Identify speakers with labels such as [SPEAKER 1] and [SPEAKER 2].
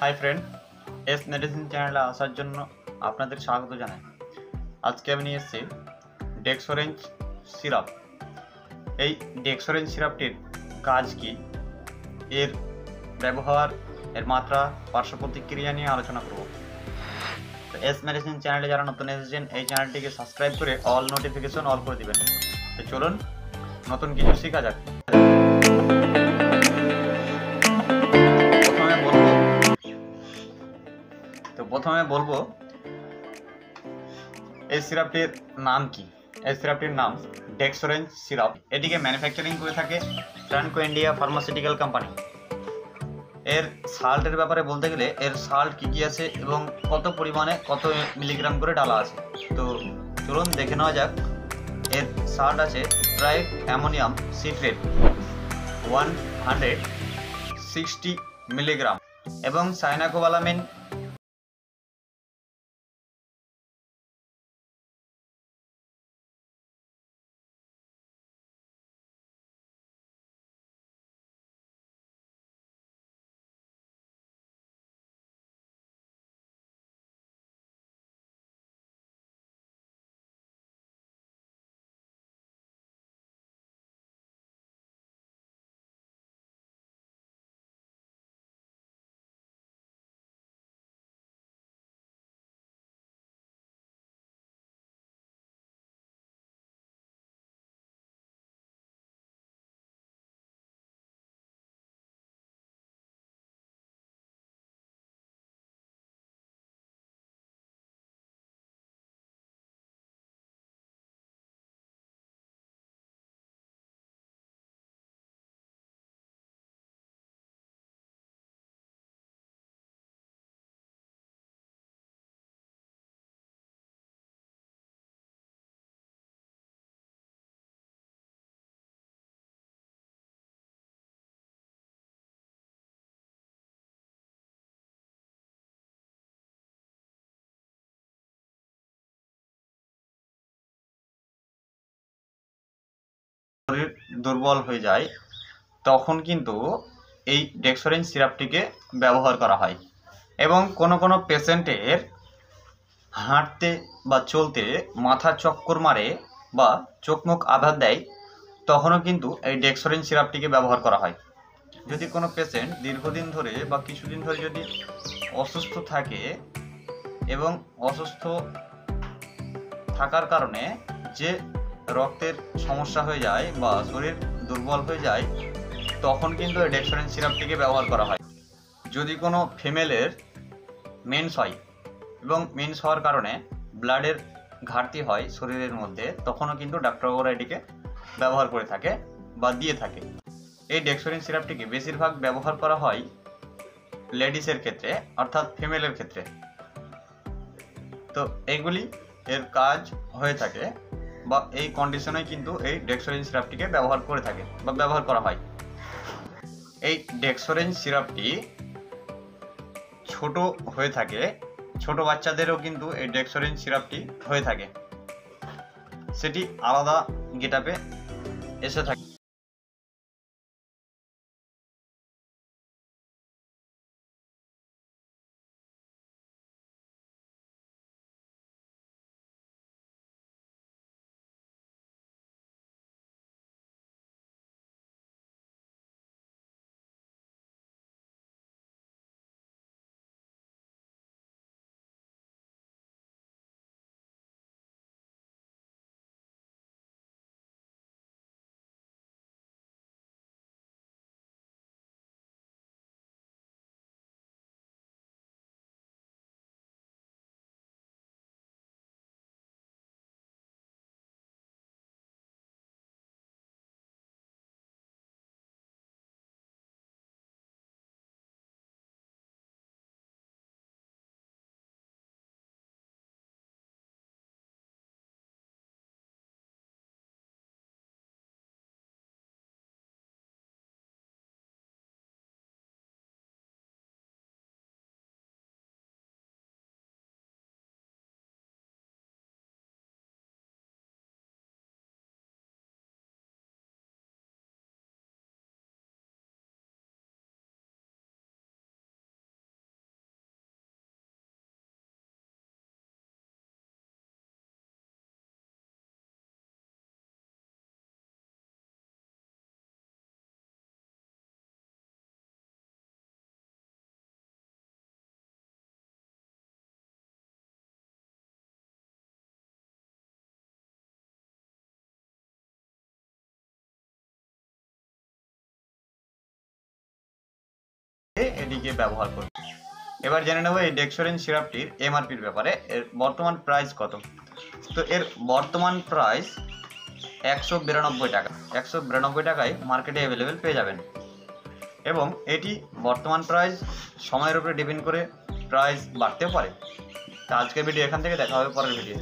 [SPEAKER 1] Hi friend, S medicine চ্যানেলে আসার জন্য আপনাদের স্বাগত জানাই। আজকে আমি নিয়ে এসেছি ডেক্সোরেঞ্জ সিরাপ। এই ডেক্সোরেঞ্জ সিরাপটির কাজ কি, এর ব্যবহার, এর মাত্রা, পার্শ্ব প্রতিক্রিয়া নিয়ে আলোচনা করব। তো এস মেডিসিন চ্যানেলে যারা নতুন এসেছেন এই চ্যানেলটিকে সাবস্ক্রাইব করে অল নোটিফিকেশন অল করে দিবেন। তো চলুন নতুন কিছু শেখা যাক। প্রথমে বলবো এই সিরাপটির নাম কি। এই সিরাপটির নাম ডেক্সোরেঞ্জ সিরাপ। এটিকে ম্যানুফ্যাকচারিং করে থাকে ফ্রান্কো ইন্ডিয়া ফার্মাসিউটিক্যাল কোম্পানি। এর সাল্টের ব্যাপারে বলতে গেলে এর সাল্ট কী কী আছে এবং কত পরিমাণে কত মিলিগ্রাম করে ডালা আছে, তো চলুন দেখে নেওয়া যাক। এর সাল্ট আছে ট্রাইক অ্যামোনিয়াম সিট্রেট 160 মিলিগ্রাম এবং সাইনাকোবালামিন শরীর দুর্বল হয়ে যায় তখন কিন্তু এই ডেক্সোরেঞ্জ সিরাপটিকে ব্যবহার করা হয়। এবং কোনো কোনো পেশেন্টের হাঁটতে বা চলতে মাথা চক্কর মারে বা চোখ মুখ আঘাত দেয়, তখনও কিন্তু এই ডেক্সোরেঞ্জ সিরাপটিকে ব্যবহার করা হয়। যদি কোনো পেশেন্ট দীর্ঘদিন ধরে বা কিছুদিন ধরে যদি অসুস্থ থাকে এবং অসুস্থ থাকার কারণে যে রক্তের সমস্যা হয়ে যায় বা শরীর দুর্বল হয়ে যায়, তখন কিন্তু এই ডেক্সোরেঞ্জ সিরাপটিকে ব্যবহার করা হয়। যদি কোনো ফিমেলের মেন্স হয় এবং মেন্স হওয়ার কারণে ব্লাডের ঘাটতি হয় শরীরের মধ্যে, তখনও কিন্তু ডাক্তারবাবুরা এটিকে ব্যবহার করে থাকে বা দিয়ে থাকে। এই ডেক্সোরেঞ্জ সিরাপটিকে বেশিরভাগ ব্যবহার করা হয় লেডিসের ক্ষেত্রে, অর্থাৎ ফিমেলের ক্ষেত্রে। তো এইগুলি এর কাজ হয়ে থাকে বা এই কন্ডিশনে কিন্তু এই ডেক্সোরেঞ্জ সিরাপটিকে ব্যবহার করে থাকে বা ব্যবহার করা হয়। এই ডেক্সোরেঞ্জ সিরাপটি ছোট হয়ে থাকে, ছোট বাচ্চাদেরও কিন্তু এই ডেক্সোরেঞ্জ সিরাপটি হয়ে থাকে, সেটি আলাদা গেটআপে এসে থাকে। এটিকে ব্যবহার করবে। এবার জেনে নেব এই ডেক্সোরিন সিরাপটির এমআরপির ব্যাপারে। এর বর্তমান প্রাইস কত? তো এর বর্তমান প্রাইস 192 টাকা। 192 টাকায় মার্কেটে অ্যাভেলেবেল পেয়ে যাবেন, এবং এটি বর্তমান প্রাইস সময়ের উপরে ডিপেন্ড করে প্রাইস বাড়তেও পারে। তো আজকের ভিডিও এখান থেকে, দেখা হবে পরের ভিডিও।